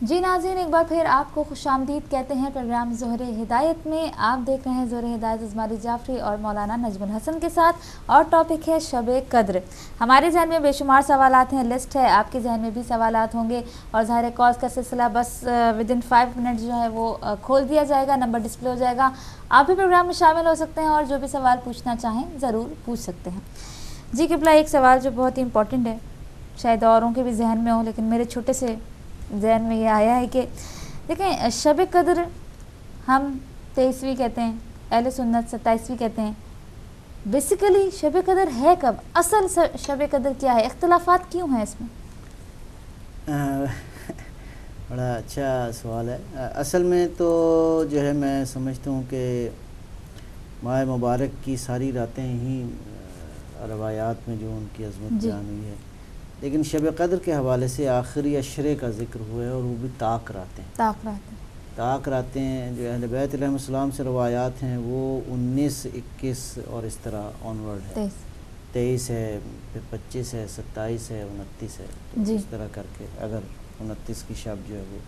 جی ناظرین، ایک بار پھر آپ کو خوش آمدید کہتے ہیں پروگرام ظہر ہدایت میں۔ آپ دیکھ رہے ہیں ظہر ہدایت عظماری جعفری اور مولانا نجم الحسن کے ساتھ، اور ٹاپک ہے شب قدر۔ ہمارے ذہن میں بے شمار سوالات ہیں، لسٹ ہے، آپ کے ذہن میں بھی سوالات ہوں گے، اور ظاہر کالز کا سلسلہ بس ودن 5 منٹ جو ہے وہ کھول دیا جائے گا، نمبر ڈسپلے ہو جائے گا، آپ بھی پروگرام میں شامل ہو سکتے ہیں اور جو بھی سوال پوچھنا چاہیں ضرور پوچھ سکتے ہیں۔ جی قبلہ، ایک سوال جو بہت ہی امپورٹنٹ ہے، شاید اوروں کے بھی ذہن میں ہو، لیکن میرے چھوٹے سے ذہن میں یہ آیا ہے کہ دیکھیں، شب قدر ہم 23ویں کہتے ہیں، اہل سنت 27ویں کہتے ہیں۔ بیسیکلی شب قدر ہے کب؟ اصل شب قدر کیا ہے؟ اختلافات کیوں ہیں اس میں؟ بڑا اچھا سوال ہے۔ اصل میں تو جو ہے میں سمجھتا ہوں کہ ماہ مبارک کی ساری راتیں ہی روایات میں جو ان کی عظمت بیان ہوئی ہے، لیکن شب قدر کے حوالے سے آخری عشرے کا ذکر ہوا ہے، اور وہ بھی طاق راتیں جو اہل بیت علیہ السلام سے روایات ہیں وہ 19، 21 اور اس طرح آنورڈ ہے، 23 ہے، پھر 25 ہے، 27 ہے، 29 ہے، تو اس طرح کر کے، اگر 29 کی شب جو ہے وہ،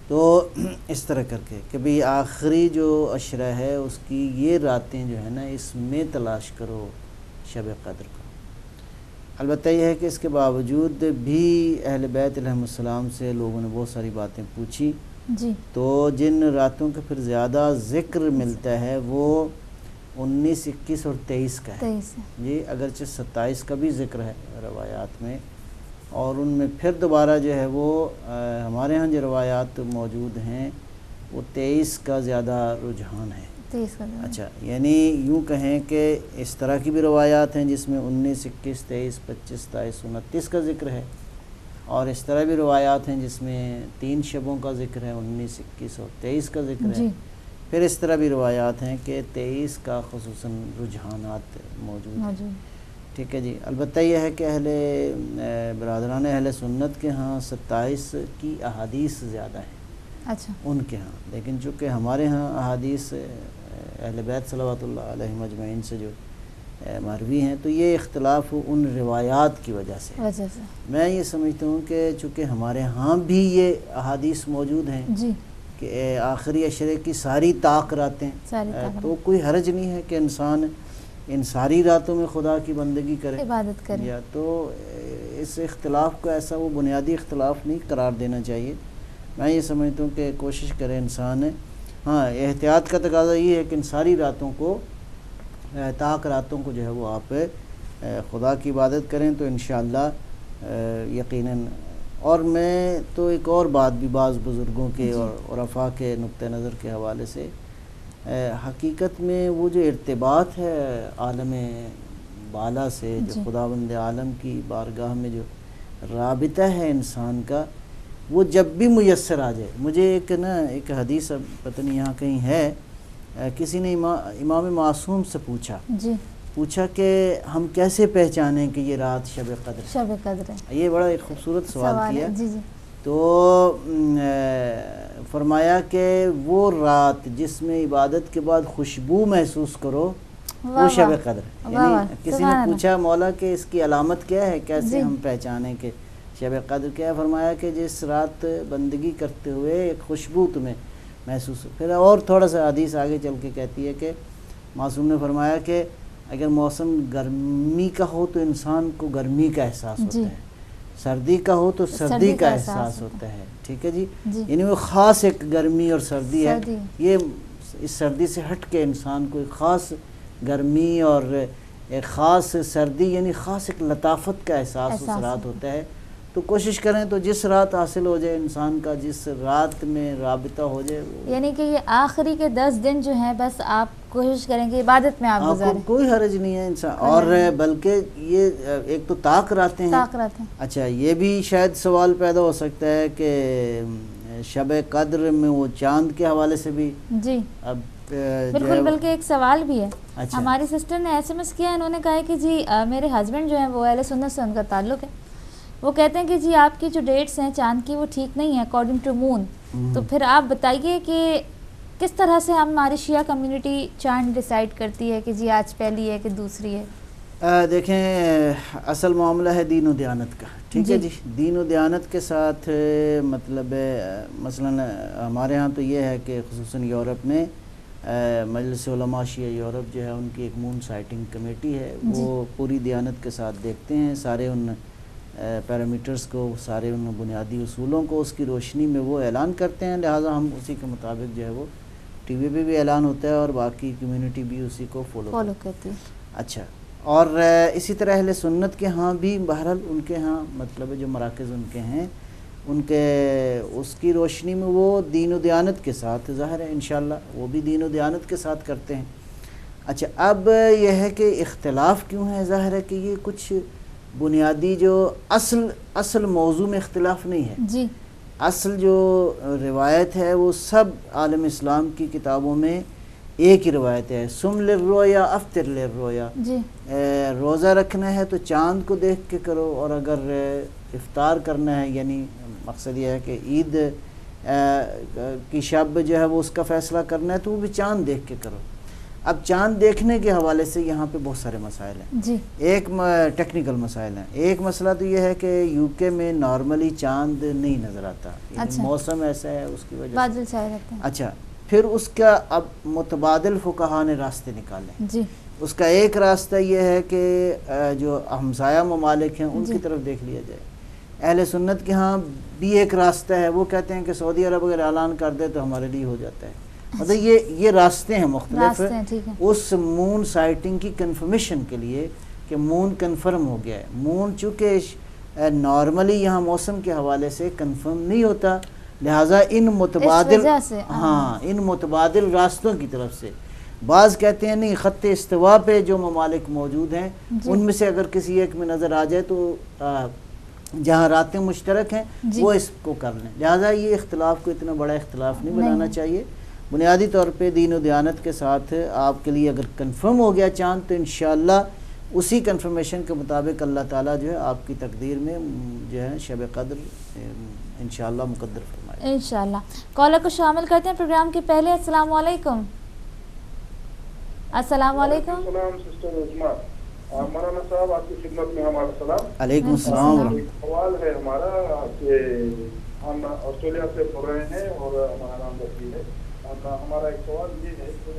تو اس طرح کر کے کہ بھئی آخری جو عشرہ ہے اس کی یہ راتیں جو ہے نا، اس میں تلاش کرو شب قدر کو۔ البتہ یہ ہے کہ اس کے باوجود بھی اہل بیت علیہ السلام سے لوگوں نے بہت ساری باتیں پوچھی، تو جن راتوں کا پھر زیادہ ذکر ملتا ہے وہ 19، 21 اور 23 کا ہے۔ جی، اگرچہ 27 کا بھی ذکر ہے روایات میں، اور ان میں پھر دوبارہ جو ہے وہ ہمارے ہاں جو روایات موجود ہیں وہ 23 کا زیادہ رجحان ہے۔ اچھا، یعنی یوں کہیں کہ اس طرح کی بھی روایات ہیں جس میں 19، 21، 23، 25، 27، 29 کا ذکر ہے، اور اس طرح بھی روایات ہیں جس میں 3 شبوں کا ذکر ہے، 19، 21 اور 23 کا ذکر ہے۔ پھر اس طرح بھی روایات ہیں کہ 23 کا خصوصاً رجحانات موجود ہیں۔ ٹھیک ہے جی۔ البتہ یہ ہے کہ برادران اہل سنت کے ہاں 27 کی احادیث زیادہ ہیں ان کے ہاں، لیکن چونکہ ہمارے ہاں احادیث اہل بیت صلوات اللہ علیہ مجمعین سے جو مروی ہیں، تو یہ اختلاف ان روایات کی وجہ سے میں یہ سمجھتا ہوں کہ چونکہ ہمارے ہاں بھی یہ احادیث موجود ہیں کہ آخری عشرے کی ساری طاق راتیں، تو کوئی حرج نہیں ہے کہ انسان ان ساری راتوں میں خدا کی بندگی کرے، عبادت کرے، یا تو اس اختلاف کو ایسا وہ بنیادی اختلاف نہیں قرار دینا چاہیے۔ میں یہ سمجھتا ہوں کہ کوشش کرے انسان، ہاں احتیاط کا تقاضا یہ ہے کہ ان ساری راتوں کو، طاق راتوں کو جو ہے وہ آپ خدا کی عبادت کریں تو انشاءاللہ یقیناً۔ اور میں تو ایک اور بات بھی بعض بزرگوں کے اور عرفاء کے نقطہ نظر کے حوالے سے، حقیقت میں وہ جو ارتباط ہے عالم بالا سے، جو خداوند عالم کی بارگاہ میں جو رابطہ ہے انسان کا، وہ جب بھی میسر آ جائے۔ مجھے ایک حدیث پتہ نہیں یہاں کہیں ہے، کسی نے امام معصوم سے پوچھا کہ ہم کیسے پہچانیں کہ یہ رات شب قدر ہے؟ یہ بڑا ایک خوبصورت سوال کیا۔ تو فرمایا کہ وہ رات جس میں عبادت کے بعد خوشبو محسوس کرو وہ شب قدر ہے۔ یعنی کسی نے پوچھا مولا کہ اس کی علامت کیا ہے، کیسے ہم پہچانیں کہ شب قدر کیا ہے؟ فرمایا کہ جس رات بندگی کرتے ہوئے ایک خوشبو تمہیں محسوس ہو۔ پھر اور تھوڑا سا حدیث آگے چل کے کہتی ہے کہ معصوم نے فرمایا کہ اگر موسم گرمی کا ہو تو انسان کو گرمی کا احساس ہوتا ہے، سردی کا ہو تو سردی کا احساس ہوتا ہے۔ ٹھیک ہے جی۔ یعنی وہ خاص ایک گرمی اور سردی ہے، یہ اس سردی سے ہٹ کے انسان کو ایک خاص گرمی اور ایک خاص سردی، یعنی خاص ایک لطافت کا احساس اس رات ہوتا ہے۔ تو کوشش کریں تو جس رات حاصل ہو جائے انسان کا، جس رات میں رابطہ ہو جائے، یعنی کہ یہ آخری کے 10 دن جو ہیں بس آپ کوشش کریں کہ عبادت میں آپ گزاریں، کوئی حرج نہیں ہے انسان۔ اور بلکہ یہ ایک تو طاق راتیں ہیں۔ اچھا، یہ بھی شاید سوال پیدا ہو سکتا ہے کہ شب قدر میں وہ چاند کے حوالے سے بھی اب بالکل، بلکہ ایک سوال بھی ہے۔ ہماری سسٹر نے SMS کیا، انہوں نے کہا ہے کہ جی میرے ہسبینڈ جو ہیں وہ اہل سنت سے ان کا تعلق ہے، وہ کہتے ہیں کہ جی آپ کی جو ڈیٹس ہیں چاند کی وہ ٹھیک نہیں ہے اکارڈنگ ٹو مون، تو پھر آپ بتائیے کہ کس طرح سے ہماری شیعہ کمیونٹی چاند ڈیسائیڈ کرتی ہے کہ جی آج پہلی ہے کہ دوسری ہے؟ دیکھیں اصل معاملہ ہے دین و دیانت کا، ٹھیک ہے جی، دین و دیانت کے ساتھ مطلب مثلاً ہمارے ہاں تو یہ ہے کہ خصوصاً یورپ میں مجلس علماء شیعہ یورپ جو ہے ان کی ایک مون سائٹنگ کمیٹی ہے، وہ پوری دیانت کے ساتھ دیکھتے ہیں سارے ان پیرامیٹرز کو، سارے ان بنیادی اصولوں کو، اس کی روشنی میں وہ اعلان کرتے ہیں، لہٰذا ہم اسی کے مطابق جو ہے وہ ٹی وی پہ بھی اعلان ہوتا ہے اور باقی کمیونٹی بھی اسی کو فالو کرتی ہے۔ اچھا، اور اسی طرح اہل سنت کے ہاں بھی بہرحال ان کے ہاں مطلب جو مراکز ان کے ہیں، ان کے اس کی روشنی میں وہ دین و دیانت کے ساتھ ظاہر ہے انشاءاللہ وہ بھی دین و دیانت کے ساتھ کرتے ہیں۔ اچھا، اب یہ ہے کہ اختلاف کیوں ہے؟ ظاہر ہے کہ یہ کچھ بنیادی جو اصل موضوع میں اختلاف نہیں ہے جی، اصل جو روایت ہے وہ سب عالم اسلام کی کتابوں میں ایک ہی روایت ہے، سم للرؤیا افطر للرؤیا، جی، روزہ رکھنا ہے تو چاند کو دیکھ کے کرو، اور اگر افطار کرنا ہے یعنی مقصد یہ ہے کہ عید کی شب جو ہے وہ اس کا فیصلہ کرنا ہے تو وہ بھی چاند دیکھ کے کرو۔ اب چاند دیکھنے کے حوالے سے یہاں پہ بہت سارے مسائل ہیں جی، ایک ٹیکنیکل مسائل ہیں۔ ایک مسئلہ تو یہ ہے کہ یو کے میں نارملی چاند نہیں نظر آتا، یعنی موسم ایسا ہے اس کی وجہ بادل چھائے رہتے ہیں۔ اچھا، پھر اس کا اب متبادل فقہا نے راستے نکالے، جی، اس کا ایک راستہ یہ ہے کہ جو ہمسایہ ممالک ہیں ان کی طرف دیکھ لیا جائے۔ اہل سنت کے ہاں بھی ایک راستہ ہے، وہ کہتے ہیں کہ سعودی عرب اگر اعلان کر دے تو ہمارے لیے ہو جاتا ہے۔ مطلب یہ راستے ہیں مختلف اس مون سائٹنگ کی کنفرمیشن کے لیے کہ مون کنفرم ہو گیا ہے۔ مون چونکہ نارملی یہاں موسم کے حوالے سے کنفرم نہیں ہوتا، لہٰذا ان متبادل راستوں کی طرف سے بعض کہتے ہیں نہیں، خط استوا پہ جو ممالک موجود ہیں ان میں سے اگر کسی ایک میں نظر آ جائے تو جہاں راتیں مشترک ہیں وہ اس کو کر لیں، لہٰذا یہ اختلاف کو اتنا بڑا اختلاف نہیں بنانا چاہیے۔ بنیادی طور پہ دین و دیانت کے ساتھ آپ کے لیے اگر کنفرم ہو گیا چاند تو انشاءاللہ اسی کنفرمیشن کے مطابق اللہ تعالیٰ جو ہے آپ کی تقدیر میں جو ہے شب قدر انشاءاللہ مقدر فرمائے انشاءاللہ۔ کالر کو شامل کرتے ہیں پروگرام کے پہلے۔ السلام علیکم۔ السلام علیکم۔ السلام سسٹر عظما، مولانا صاحب آپ کی خدمت میں ہمارا سلام۔ علیکم السلام۔ ایک سوال ہے ہمارا کہ ہم آسٹریلیا سے بول رہے ہیں اور ہمارا نام وسیع ہے۔ ہمارا ایک سوال یہ ہے کہ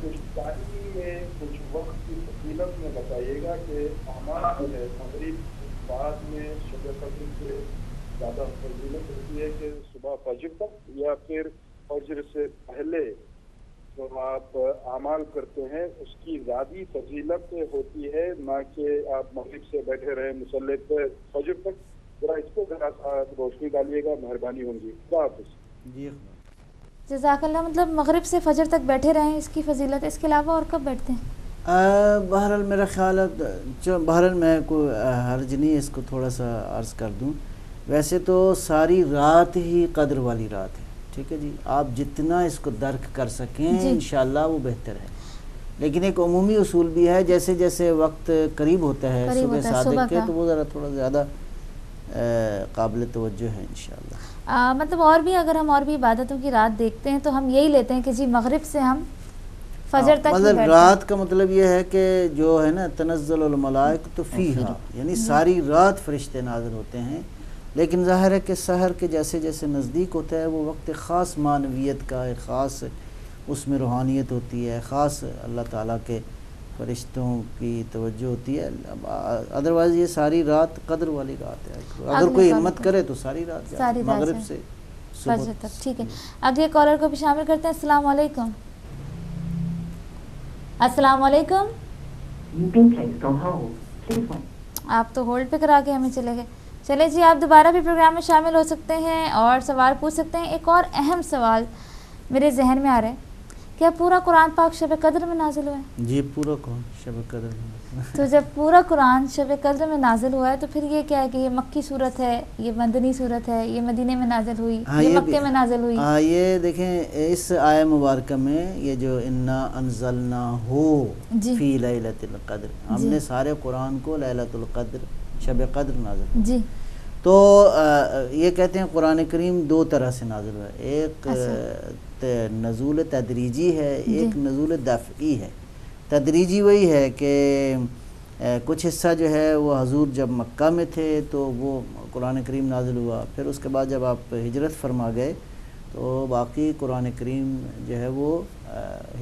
کچھ تعلیم میں کچھ وقت کی فضیلت میں بتائیے گا کہ ہمارا جو ہے مغرب بعد میں شب قدر سے زیادہ فضیلت ہوتی ہے کہ صبح فجر تک، یا پھر فجر سے پہلے جو آپ اعمال کرتے ہیں اس کی زیادہ فضیلت ہوتی ہے، نہ کہ آپ مغرب سے بیٹھے رہے مصلی پہ فجر تک؟ ذرا اس کو ذرا روشنی ڈالیے گا، مہربانی ہوگی۔ خدا حافظ۔ جی جزاک اللہ۔ مطلب مغرب سے فجر تک بیٹھے رہیں اس کی فضیلت، اس کے علاوہ اور کب بیٹھتے ہیں؟ بہرحال میرا خیال ہے بہرحال میں کوئی حرج نہیں اس کو تھوڑا سا عرض کر دوں، ویسے تو ساری رات ہی قدر والی رات ہے، ٹھیک ہے جی، آپ جتنا اس کو درک کر سکیں انشاءاللہ وہ بہتر ہے، لیکن ایک عمومی اصول بھی ہے جیسے جیسے وقت قریب ہوتا ہے صبح صادق کے تو وہ ذرا تھوڑا زیادہ قابل توجہ ہے انشاءاللہ۔ مطلب اور بھی اگر ہم اور بھی عبادتوں کی رات دیکھتے ہیں تو ہم یہی لیتے ہیں کہ جی مغرب سے ہم فجر تک مطلب رات کا مطلب یہ ہے کہ جو ہے نا تنزل الملائکۃ فیہا، یعنی ساری رات فرشتے نازل ہوتے ہیں، لیکن ظاہر ہے کہ سحر کے جیسے جیسے نزدیک ہوتا ہے وہ وقت خاص معنویت کا، ایک خاص اس میں روحانیت ہوتی ہے، خاص اللہ تعالیٰ کے فرشتوں کی توجہ ہوتی ہے، ادروائز یہ ساری رات قدر والی رات ہے، اگر کوئی ہمت کرے تو ساری رات مغرب سے فجر تک۔ ٹھیک ہے، اگلے کالر کو بھی شامل کرتے ہیں۔ السلام علیکم۔ السلام علیکم۔ آپ تو ہولڈ پہ کرا کے ہمیں چلے گئے۔ چلے جی، آپ دوبارہ بھی پروگرام میں شامل ہو سکتے ہیں اور سوال پوچھ سکتے ہیں۔ ایک اور اہم سوال میرے ذہن میں آ رہا ہے، کیا پورا قرآن پاک شب قدر میں نازل ہوا ہے؟ جی پورا قرآن شب قدر میں۔ تو جب پورا قرآن شب قدر میں نازل ہوا ہے تو پھر یہ کیا ہے کہ یہ مکی صورت ہے، یہ مدنی صورت ہے، یہ مدینے میں نازل ہوئی، یہ مکے میں نازل ہوئی؟ یہ دیکھیں اس آیہ مبارکہ میں یہ جو انا انزلناہ فی لیلۃ القدر، ہم نے سارے قرآن کو لیلۃ القدر شب قدر نازل جی، تو یہ کہتے ہیں قرآن کریم دو طرح سے نازل ہوا ہے، ایک نزول تدریجی ہے، ایک نزول دفعی ہے۔ تدریجی وہی ہے کہ کچھ حصہ جو ہے وہ حضور جب مکہ میں تھے تو وہ قرآن کریم نازل ہوا، پھر اس کے بعد جب آپ ہجرت فرما گئے تو باقی قرآن کریم جو ہے وہ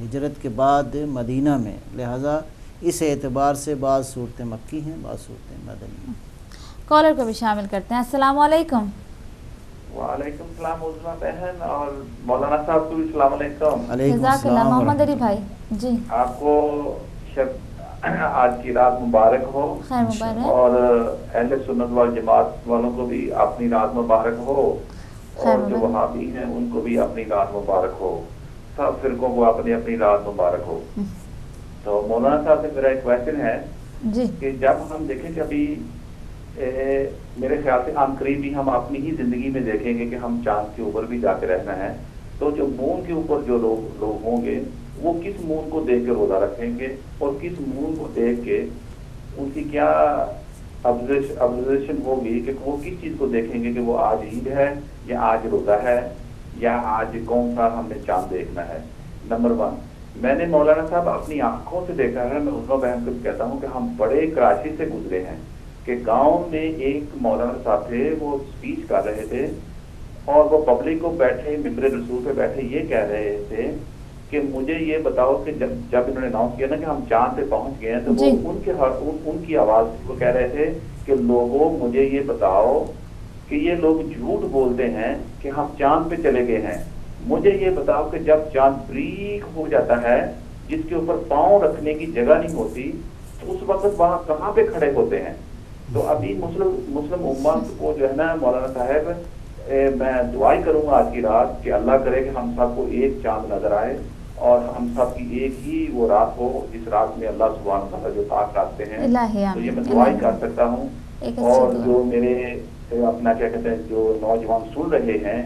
ہجرت کے بعد مدینہ میں، لہٰذا اس اعتبار سے بعض صورتیں مکی ہیں، بعض صورتیں مدنی ہیں۔ کالر کو بھی شامل کرتے ہیں۔ السلام علیکم۔ وعلیکم السلام عظمیٰ بہن اور مولانا صاحب کو بھی السلام علیکم۔ جزاک اللہ۔ محمد علی بھائی جی، آپ کو آج کی رات مبارک ہو، خیر مبارک، اور اہل سنت والجماعت والوں کو بھی اپنی رات مبارک ہو، اور جو وہابی ہیں ان کو بھی اپنی رات مبارک ہو، سب فرقوں کو اپنی اپنی رات مبارک ہو۔ تو مولانا صاحب سے میرا ایک کویسچن ہے جی، کہ جب ہم دیکھیں کہ ابھی میرے خیال سے عام قریب بھی ہم اپنی ہی زندگی میں دیکھیں گے کہ ہم چاند کے اوپر بھی جا کے رہنا ہے، تو جو مون کے اوپر جو لوگ ہوں گے وہ کس مون کو دیکھ کے روزہ رکھیں گے، اور کس مون کو دیکھ کے ان کی کیا آبزرویشن ہوگی کہ وہ کس چیز کو دیکھیں گے کہ وہ آج عید ہے یا آج روزہ ہے یا آج کون سا ہم نے چاند دیکھنا ہے۔ نمبر 1، میں نے مولانا صاحب اپنی آنکھوں سے دیکھا ہے، میں عظمیٰ بہن کو کہتا ہوں کہ ہم بڑے کراچی سے گزرے ہیں کہ گاؤں میں ایک مولانا صاحب تھے، وہ اسپیچ کر رہے تھے اور وہ پبلک کو بیٹھے ممبر رسول پہ بیٹھے یہ کہہ رہے تھے کہ مجھے یہ بتاؤ کہ جب انہوں نے اناؤنس کیا نا کہ ہم چاند پہ پہنچ گئے ہیں، تو وہ ان کی آواز وہ کہہ رہے تھے کہ لوگوں مجھے یہ بتاؤ کہ یہ لوگ جھوٹ بولتے ہیں کہ ہم چاند پہ چلے گئے ہیں، مجھے یہ بتاؤ کہ جب چاند بریک ہو جاتا ہے جس کے اوپر پاؤں رکھنے کی جگہ نہیں ہوتی تو اس وقت وہاں کہاں پہ کھڑے ہوتے ہیں؟ تو ابھی مسلم امت کو جو ہے نا مولانا صاحب میں دعائی کروں گا آج کی رات کہ اللہ کرے کہ ہم سب کو ایک چاند نظر آئے اور ہم سب کی ایک ہی وہ رات ہو جس رات میں اللہ سبحانہ وتعالیٰ جو طاق رکھتے ہیں، تو یہ میں دعائی کر سکتا ہوں۔ اور جو میرے اپنا کیا کہتے ہیں جو نوجوان سن رہے ہیں،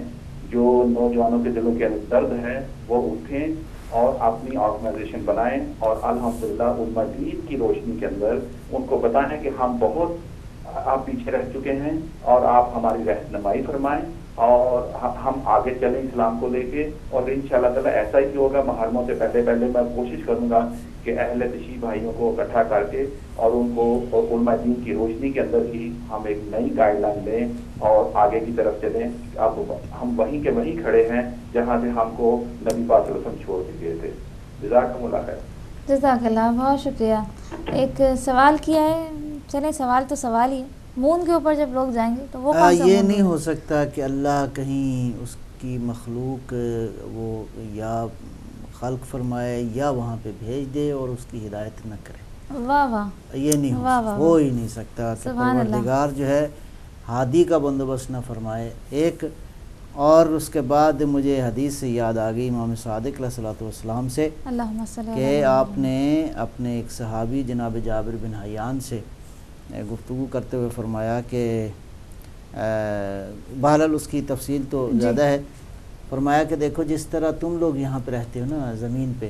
جو نوجوانوں کے دلوں کے اندر درد ہے وہ اٹھیں اور اپنی آرگنائزیشن بنائیں اور الحمدللہ مزید کی روشنی کے اندر ان کو بتائیں کہ ہم بہت آپ پیچھے رہ چکے ہیں اور آپ ہماری رہنمائی فرمائیں اور ہم آگے چلیں اسلام کو لے کے، اور انشاءاللہ تعالیٰ ایسا ہی ہوگا۔ محرموں سے پہلے میں کوشش کروں گا کہ اہل تشیع بھائیوں کو اکٹھا کر کے اور ان کو علماء دین کی روشنی کے اندر ہی ہم ایک نئی گائیڈ لائن لیں اور آگے کی طرف چلیں۔ اب ہم وہیں کے وہیں کھڑے ہیں جہاں سے ہم کو نبی پاک صلی اللہ علیہ وسلم چھوڑ کے گئے تھے۔ جزاکم اللہ خیر۔ جزاک اللہ، بہت شکریہ۔ ایک سوال کیا ہے، چلیں سوال تو سوال ہی ہے، مون کے اوپر جب لوگ جائیں گے تو وہ یہ نہیں ہو سکتا کہ اللہ کہیں اس کی مخلوق وہ یا خلق فرمائے یا وہاں پہ بھیج دے اور اس کی ہدایت نہ کرے۔ واہ واہ، یہ نہیں ہو ہی نہیں سکتا کہ پروردگار جو ہے ہادی کا بندوبست نہ فرمائے۔ ایک اور اس کے بعد مجھے حدیث سے یاد آ گئی امام صادق علیہ الصلوۃ والسلام سے کہ آپ نے اپنے ایک صحابی جناب جابر بن حیان سے گفتگو کرتے ہوئے فرمایا کہ بہرحال اس کی تفصیل تو زیادہ ہے، فرمایا کہ دیکھو جس طرح تم لوگ یہاں پہ رہتے ہو نا زمین پہ،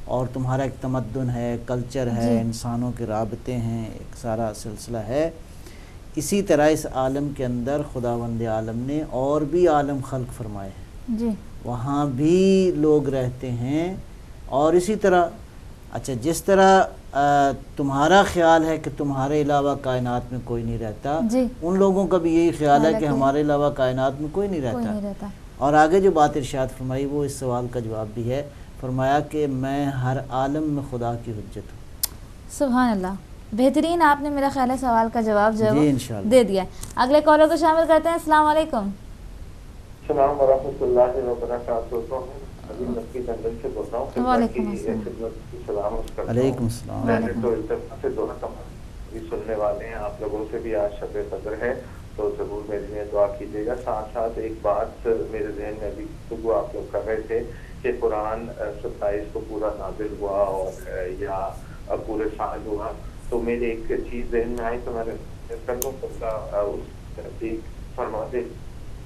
اور تمہارا ایک تمدن ہے، کلچر ہے، انسانوں کے رابطے ہیں، ایک سارا سلسلہ ہے، اسی طرح اس عالم کے اندر خداوند عالم نے اور بھی عالم خلق فرمائے ہیں، وہاں بھی لوگ رہتے ہیں، اور اسی طرح اچھا جس طرح تمہارا خیال ہے کہ تمہارے علاوہ کائنات میں کوئی نہیں رہتا، ان لوگوں کا بھی یہی خیال ہے کہ ہمارے علاوہ کائنات میں کوئی نہیں رہتا۔ اور آگے جو بات ارشاد فرمائی وہ اس سوال کا جواب بھی ہے، فرمایا کہ میں ہر عالم میں خدا کی حجت ہوں۔ سبحان اللہ، بہترین، آپ نے میرا خیال ہے سوال کا جواب جو ہے دے دیا۔ اگلے کالر کو شامل کرتے ہیں۔ السلام علیکم۔ السلام ورحمۃ اللہ وبرکاتہ۔ وعلیکم السلام۔ علیکم السلام۔ میں نے تو سے دونوں سننے والے ہیں، آپ لوگوں سے بھی آج شب قدر ہے تو ضرور میرے لیے دعا کیجیے گا۔ ساتھ ساتھ ایک بات میرے ذہن میں بھی گفتگو آپ لوگ کر رہے تھے کہ قرآن 27 کو پورا نازل ہوا اور یا پورے سال ہوا، تو میری ایک چیز ذہن میں آئی تو میں نے فرما دے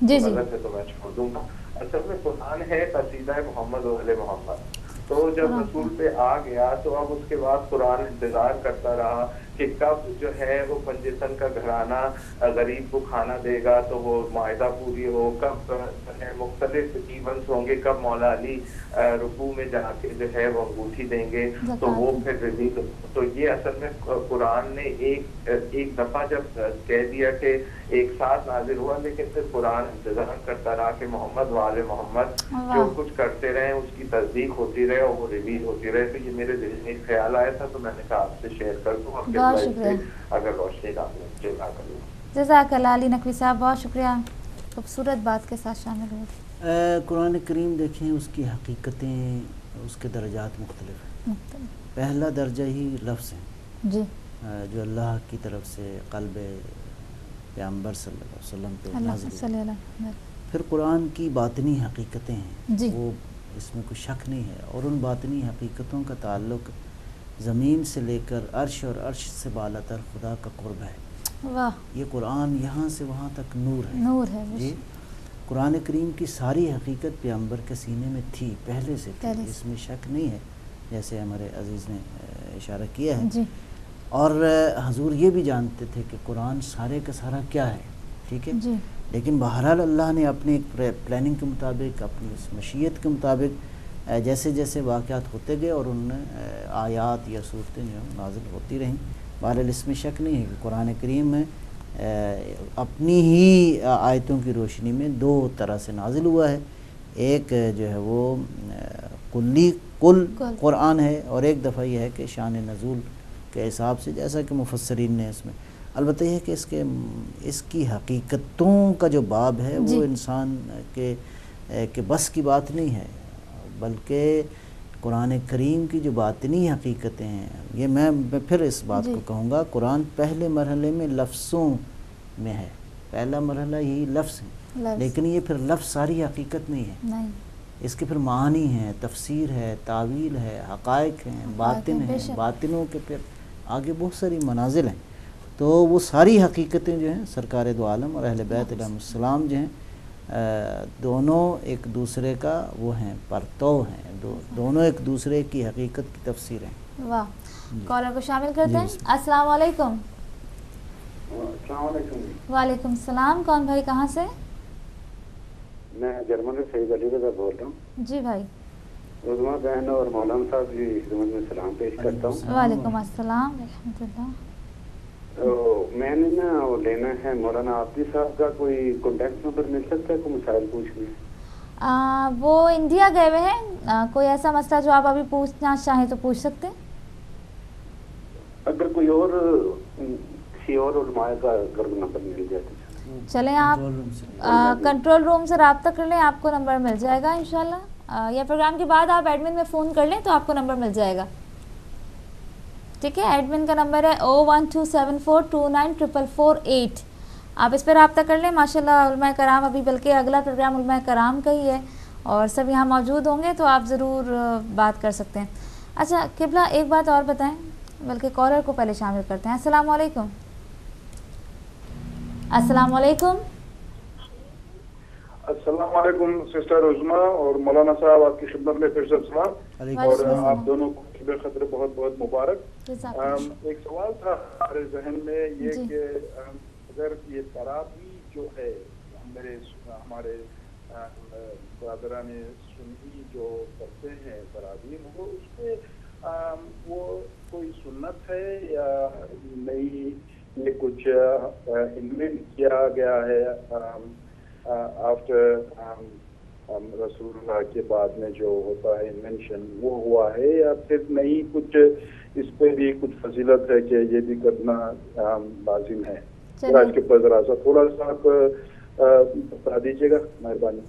تو میں چھوڑ دوں گا۔ اصل میں قرآن ہے قصیدہ محمد و اہل محمد، تو جب رسول پہ آ گیا تو اب اس کے بعد قرآن انتظار کرتا رہا کہ کب جو ہے وہ پنجتن کا گھرانہ غریب کو کھانا دے گا تو وہ معاہدہ پوری ہو، کب مختلف ایونٹس ہوں گے، کب مولا علی رکوع میں جا کے جو ہے وہ انگوٹھی دیں گے تو وہ پھر ریلیز. تو یہ اصل میں قرآن نے ایک دفعہ جب کہہ دیا کہ ایک ساتھ نازل ہوا، لیکن پھر قرآن انتظار کرتا رہا کہ محمد وآل محمد جو کچھ کرتے رہے اس کی تصدیق ہوتی رہے اور وہ ریلیز ہوتی رہے. تو یہ میرے دل میں ایک خیال آیا تھا تو میں نے کہا آپ سے شیئر کر دوں، آپ کے لائف سے اگر روشنی ڈالیں. جزاک اللہ علی نقوی صاحب، بہت شکریہ، خوبصورت بات کے ساتھ شامل ہوئے. قرآن کریم دیکھیں، اس کی حقیقتیں، اس کے درجات مختلف ہیں. پہلا درجہ ہی لفظ ہیں جی جو اللہ کی طرف سے قلب پیغمبر صلی اللہ علیہ وسلم پہ نازل ہوئے. پھر قرآن کی باطنی حقیقتیں ہیں جی، وہ اس میں کوئی شک نہیں ہے، اور ان باطنی حقیقتوں کا تعلق زمین سے لے کر عرش اور عرش سے بالا تر خدا کا قرب ہے. واہ، یہ قرآن یہاں سے وہاں تک نور ہے. نور ہے جی، قرآن کریم کی ساری حقیقت پیغمبر کے سینے میں تھی، پہلے سے تھی، اس میں شک نہیں ہے، جیسے ہمارے عزیز نے اشارہ کیا ہے. جی، اور حضور یہ بھی جانتے تھے کہ قرآن سارے کا سارا کیا ہے. ٹھیک ہے جی، لیکن بہرحال اللہ نے اپنے ایک پلاننگ کے مطابق، اپنی اس مشیت کے مطابق جیسے جیسے واقعات ہوتے گئے اور ان آیات یا صورتیں جو نازل ہوتی رہیں. بہرحال اس میں شک نہیں ہے کہ قرآن کریم میں اپنی ہی آیتوں کی روشنی میں دو طرح سے نازل ہوا ہے. ایک جو ہے وہ کل قرآن ہے، اور ایک دفعہ یہ ہے کہ شان نزول کے حساب سے، جیسا کہ مفسرین نے اس میں البتہ یہ ہے کہ اس کی حقیقتوں کا جو باب ہے وہ انسان کے بس کی بات نہیں ہے، بلکہ قرآن کریم کی جو باطنی حقیقتیں ہیں، یہ میں پھر اس بات کو کہوں گا، قرآن پہلے مرحلے میں لفظوں میں ہے، پہلا مرحلہ یہی لفظ ہے، لیکن یہ پھر لفظ ساری حقیقت نہیں ہے. اس کے پھر معانی ہیں، تفسیر ہے، تعویل ہے، حقائق ہیں، باطن ہیں، باطنوں کے پھر آگے بہت ساری منازل ہیں. تو وہ ساری حقیقتیں جو ہیں سرکار دو عالم اور اہل بیت علیہ السلام جو ہیں، دونوں ایک دوسرے کا وہ ہیں، پرتو ہیں، دونوں ایک دوسرے کی حقیقت کی تفسیر ہیں. واہ. کالر کو شامل کرتے ہیں. السلام علیکم. السلام علیکم. وعلیکم السلام. کون بھائی، کہاں سے؟ میں جرمن سے سعید علی رضا بول رہا ہوں. جی بھائی. عظما بہن اور مولانا صاحب کی خدمت میں سلام پیش کرتا ہوں. وعلیکم السلام ورحمۃ اللہ. تو میں نے نا وہ لینا ہے مولانا عابدی صاحب کا، کوئی کانٹیکٹ نمبر مل سکتا ہے؟ کوئی مسائل پوچھنے ہیں. وہ انڈیا گئے ہوئے ہیں. کوئی ایسا مسئلہ جو آپ ابھی پوچھنا چاہیں تو پوچھ سکتے ہیں. اگر کوئی اور کسی اور علماء کا اگر نمبر مل جائے تو چلیں آپ کنٹرول روم سے رابطہ کر لیں، آپ کو نمبر مل جائے گا انشاءاللہ، یا پروگرام کے بعد آپ ایڈمن میں فون کر لیں تو آپ کو نمبر مل جائے گا. ٹھیک ہے، ایڈمن کا نمبر ہے 01274294448. آپ اس پہ رابطہ کر لیں. ماشاءاللہ علماء کرام، ابھی بلکہ اگلا پروگرام علماء کرام کا ہی ہے اور سب یہاں موجود ہوں گے تو آپ ضرور بات کر سکتے ہیں. اچھا قبلہ، ایک بات اور بتائیں، بلکہ کالر کو پہلے شامل کرتے ہیں. السلام علیکم. السلام علیکم. السلام علیکم سسٹر عظما اور مولانا صاحب، آپ کی خدمت میں پھر سے سلام، اور آپ دونوں کو بے قدر بہت بہت مبارک. ایک سوال تھا ہمارے ذہن میں یہ کہ اگر یہ تراویح جو ہے ہمارے برادران سنی جو کرتے ہیں تراویح، وہ اس پہ وہ کوئی سنت ہے یا نئی، یہ کچھ انوینٹ کیا گیا ہے آفٹر رسول اللہ کے بعد میں جو ہوتا ہے انوینشن وہ ہوا ہے، یا پھر نہیں کچھ اس پہ بھی کچھ فضیلت ہے کہ یہ بھی کرنا لازم ہے؟ آج کے اوپر ذرا سا تھوڑا سا آپ بتا دیجیے گا، مہربانی.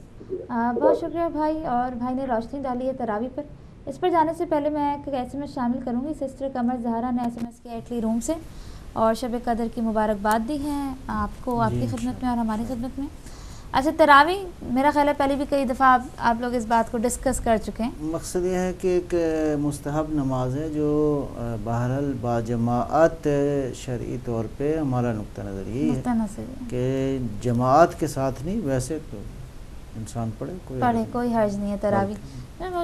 بہت شکریہ بھائی، اور بھائی نے روشنی ڈالی ہے تراویح پر. اس پر جانے سے پہلے میں ایک SMS شامل کروں گی. سسٹر قمر زہرا نے SMS کیا اٹلی روم سے اور شب قدر کی مبارکباد دی ہے آپ کو، آپ کی خدمت میں اور ہماری خدمت میں. اچھا تراویح میرا خیال ہے پہلے بھی کئی دفعہ آپ لوگ اس بات کو ڈسکس کر چکے ہیں. مقصد یہ ہے کہ ایک مستحب نماز ہے جو بہرحال باجماعت شرعی طور پہ ہمارا نقطہ نظر یہی ہے کہ جماعت کے ساتھ نہیں، ویسے تو انسان پڑھے کوئی حرج نہیں ہے. تراویح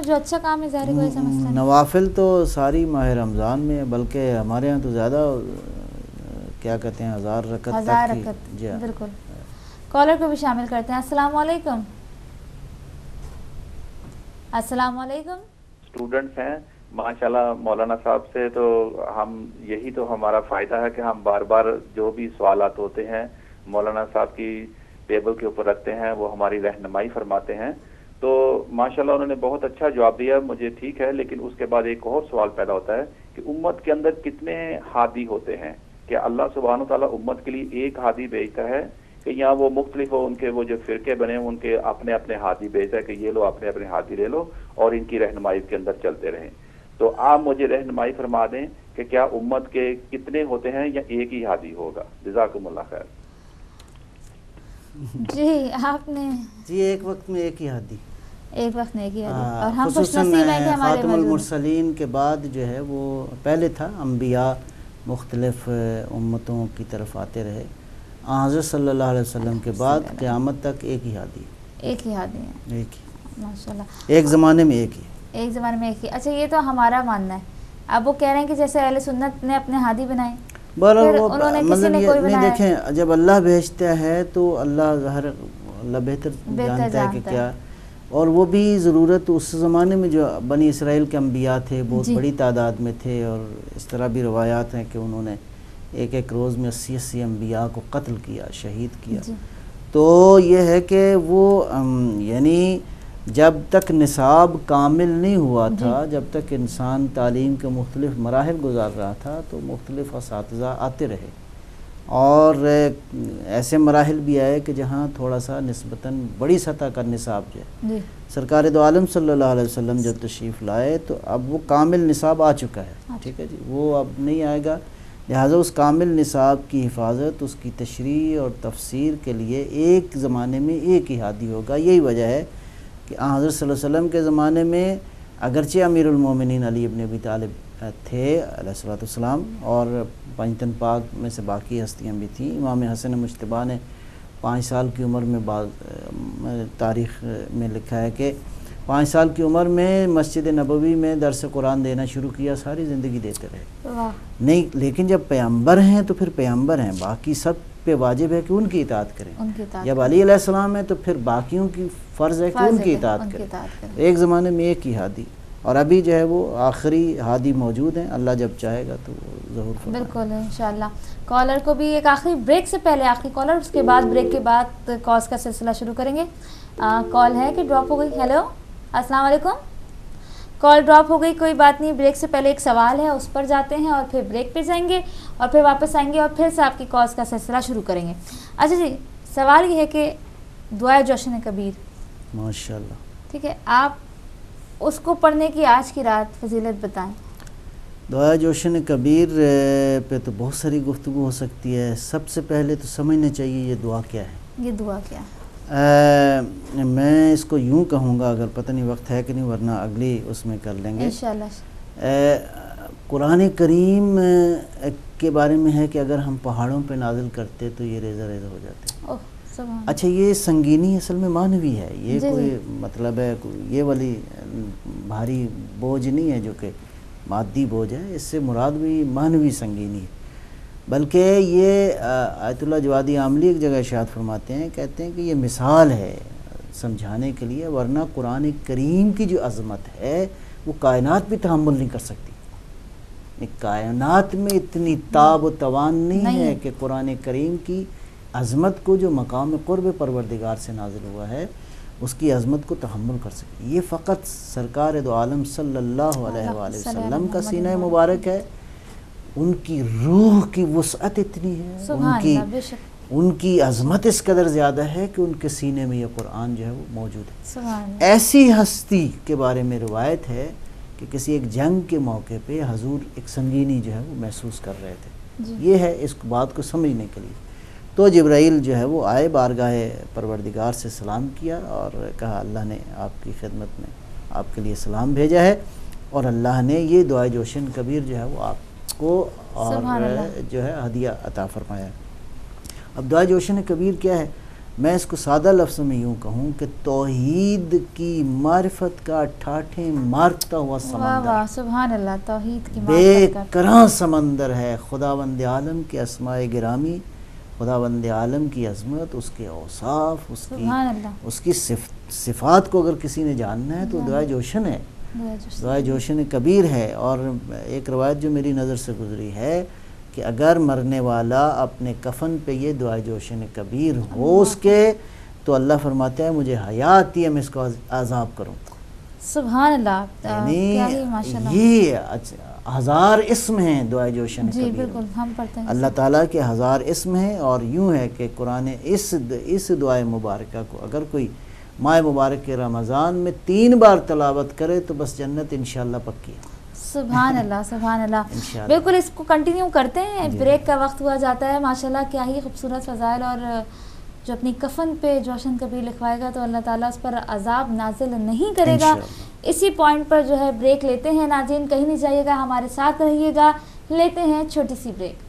جو اچھا کام ہے ظاہر کوئی ایسا مسئلہ نہیں. نوافل تو ساری ماہ رمضان میں، بلکہ ہمارے ہاں تو زیادہ کیا کہتے ہیں 1000 رکعت 1000 رکعت، جی بالکل. کالر کو بھی شامل کرتے ہیں. السلام علیکم. السلام علیکم. اسٹوڈنٹس ہیں ماشاءاللہ مولانا صاحب سے، تو ہم یہی تو ہمارا فائدہ ہے کہ ہم بار بار جو بھی سوالات ہوتے ہیں مولانا صاحب کی ٹیبل کے اوپر رکھتے ہیں، وہ ہماری رہنمائی فرماتے ہیں. تو ماشاءاللہ انہوں نے بہت اچھا جواب دیا مجھے، ٹھیک ہے، لیکن اس کے بعد ایک اور سوال پیدا ہوتا ہے کہ امت کے اندر کتنے ہادی ہوتے ہیں؟ کہ اللہ سبحانہ وتعالیٰ امت کے لیے ایک ہادی بھیجتا ہے کہ یہاں وہ مختلف ہو، ان کے وہ جو فرقے بنے ان کے اپنے اپنے ہادی بھیجتا ہے کہ یہ لو اپنے اپنے ہادی لے لو اور ان کی رہنمائی کے اندر چلتے رہیں. تو آپ مجھے رہنمائی فرما دیں کہ کیا امت کے کتنے ہوتے ہیں یا ایک ہی ہادی ہوگا؟ جزاکم اللہ خیر. جی آپ نے جی ایک وقت میں ایک ہی ہادی، ایک وقت میں ایک ہی ہادی، اور ہم خوش خصوصاً نصیب ہیں کہ ہمارے خاتم موجود المرسلین کے بعد جو ہے وہ پہلے تھا انبیاء مختلف امتوں کی طرف آتے رہے، حضرت صلی اللہ علیہ وسلم کے بعد قیامت تک ایک ہی ہادی، ایک ہی ہادی ہے. ایک ہی، ماشاءاللہ ایک زمانے میں ایک ہی، ایک زمانے میں ایک ہی. اچھا یہ تو ہمارا ماننا ہے، اب وہ کہہ رہے ہیں کہ جیسے اہل سنت نے اپنے ہادی بنائے، پھر انہوں نے کسی نے کوئی نہیں بنایا. دیکھیں جب اللہ بھیجتا ہے تو اللہ ظاہر اللہ بہتر جانتا ہے کہ کیا، اور وہ بھی ضرورت اس زمانے میں جو بنی اسرائیل کے انبیاء تھے بہت بڑی تعداد میں تھے، اور اس طرح بھی روایات ہیں کہ انہوں نے ایک ایک روز میں 80 انبیاء کو قتل کیا، شہید کیا. تو یہ ہے کہ وہ یعنی جب تک نصاب کامل نہیں ہوا تھا، جب تک انسان تعلیم کے مختلف مراحل گزار رہا تھا تو مختلف اساتذہ آتے رہے، اور ایسے مراحل بھی آئے کہ جہاں تھوڑا سا نسبتاً بڑی سطح کا نصاب جو ہے، سرکار دو عالم صلی اللہ علیہ وسلم جب تشریف لائے تو اب وہ کامل نصاب آ چکا ہے، ٹھیک ہے جی، وہ اب نہیں آئے گا. لہٰذا اس کامل نصاب کی حفاظت، اس کی تشریح اور تفسیر کے لیے ایک زمانے میں ایک ہی ہادی ہوگا. یہی وجہ ہے کہ حضرت صلی اللہ علیہ وسلم کے زمانے میں اگرچہ امیر المومنین علی ابن ابی طالب تھے علیہ الصلوۃ والسلام، اور پنجتن پاک میں سے باقی ہستیاں بھی تھیں. امام حسن مجتبیٰ نے 5 سال کی عمر میں تاریخ میں لکھا ہے کہ 5 سال کی عمر میں مسجد نبوی میں درس قرآن دینا شروع کیا، ساری زندگی دیتے رہے. نہیں لیکن جب پیغمبر ہیں تو پھر پیغمبر ہیں، باقی سب پہ واجب ہے کہ ان کی اطاعت کریں. جب علی علیہ السلام ہے تو پھر باقیوں کی فرض ہے کہ ان کی اطاعت کریں. ایک زمانے میں ایک ہی ہادی، اور ابھی جو ہے وہ آخری ہادی موجود ہیں، اللہ جب چاہے گا تو ظہور فرمائے. بالکل انشاءاللہ. کالر کو بھی ایک آخری بریک سے پہلے آخری کالر، اس کے بعد بریک کے بعد کالز کا سلسلہ شروع کریں گے. کال ہے کہ ڈراپ ہو گئی. ہیلو السلام علیکم. کال ڈراپ ہو گئی، کوئی بات نہیں. بریک سے پہلے ایک سوال ہے، اس پر جاتے ہیں اور پھر بریک پہ جائیں گے اور پھر واپس آئیں گے اور پھر سے آپ کی کالز کا سلسلہ شروع کریں گے. اچھا جی، سوال یہ ہے کہ دعائے جوشن کبیر، ماشاءاللہ، ٹھیک ہے، آپ اس کو پڑھنے کی آج کی رات فضیلت بتائیں. دعائے جوشن کبیر پہ تو بہت ساری گفتگو ہو سکتی ہے. سب سے پہلے تو سمجھنا چاہیے یہ دعا کیا ہے. یہ دعا کیا ہے؟ میں اس کو یوں کہوں گا، اگر پتہ نہیں وقت ہے کہ نہیں، ورنہ اگلی اس میں کر لیں گے انشاءاللہ. قرآن کریم کے بارے میں ہے کہ اگر ہم پہاڑوں پہ نازل کرتے تو یہ ریزہ ریزہ ہو جاتے. اچھا، یہ سنگینی اصل میں معنوی ہے، یہ کوئی مطلب ہے یہ والی بھاری بوجھ نہیں ہے جو کہ مادی بوجھ ہے، اس سے مراد بھی معنوی سنگینی ہے. بلکہ یہ آیت اللہ جوادی عاملی ایک جگہ ارشاد فرماتے ہیں، کہتے ہیں کہ یہ مثال ہے سمجھانے کے لیے، ورنہ قرآن کریم کی جو عظمت ہے وہ کائنات بھی تحمل نہیں کر سکتی. کائنات میں اتنی تاب و توان نہیں ہے کہ قرآن کریم کی عظمت کو جو مقام قرب پروردگار سے نازل ہوا ہے اس کی عظمت کو تحمل کر سکے. یہ فقط سرکار دو عالم صلی اللہ علیہ وآلہ وسلم کا سینہ مبارک ہے، ان کی روح کی وسعت اتنی ہے، ان کی عظمت اس قدر زیادہ ہے کہ ان کے سینے میں یہ قرآن جو ہے وہ موجود ہے. ایسی ہستی کے بارے میں روایت ہے کہ کسی ایک جنگ کے موقع پہ حضور ایک سنگینی جو ہے وہ محسوس کر رہے تھے. یہ ہے اس بات کو سمجھنے کے لیے. تو جبرائیل جو ہے وہ آئے، بارگاہ پروردگار سے سلام کیا اور کہا اللہ نے آپ کی خدمت میں آپ کے لیے سلام بھیجا ہے، اور اللہ نے یہ دعائے جوشن کبیر جو ہے وہ آپ کو اور جو ہے ہدیہ عطا فرمایا. اب دعائے جوشن کبیر کیا ہے؟ میں اس کو سادہ لفظ میں یوں کہوں کہ توحید کی معرفت کا ٹھاٹھیں مارتا ہوا سمندر، واہ سبحان اللہ، توحید کی بے معرفت کا کران سمندر ہے۔ خداوند عالم کے اسماء گرامی، خداوند عالم کی عظمت، اس کے اوصاف، سبحان اللہ، اس کی صفات کو اگر کسی نے جاننا ہے تو دعائے جوشن ہے، دعائے جوشن کبیر ہے۔ اور ایک روایت جو میری نظر سے گزری ہے کہ اگر مرنے والا اپنے کفن پہ یہ دعائے جوشن کبیر ہو اس کے، تو اللہ فرماتا ہے مجھے حیا آتی ہے میں اس کو عذاب کروں۔ سبحان اللہ، کیا ہی یعنی ماشاءاللہ، یہ ہزار اسم ہیں دعائے جوشن جی کبیر، بالکل ہم پڑھتے ہیں اللہ تعالیٰ کے ہزار اسم ہیں۔ اور یوں ہے کہ قرآن اس دعائے مبارکہ کو اگر کوئی ماہ مبارک کے رمضان میں 3 بار تلاوت کرے تو بس جنت انشاءاللہ پکی ہے۔ سبحان اللہ، سبحان اللہ، انشاءاللہ۔ بالکل اس کو کنٹینیو کرتے ہیں، جی۔ بریک کا وقت ہوا جاتا ہے، ماشاءاللہ کیا ہی خوبصورت فضائل، اور جو اپنی کفن پہ جوشن کبیر لکھوائے گا تو اللہ تعالیٰ اس پر عذاب نازل نہیں کرے گا۔ انشاءاللہ۔ اسی پوائنٹ پر جو ہے بریک لیتے ہیں، ناظرین کہیں نہیں جائیے گا، ہمارے ساتھ رہیے گا، لیتے ہیں چھوٹی سی بریک۔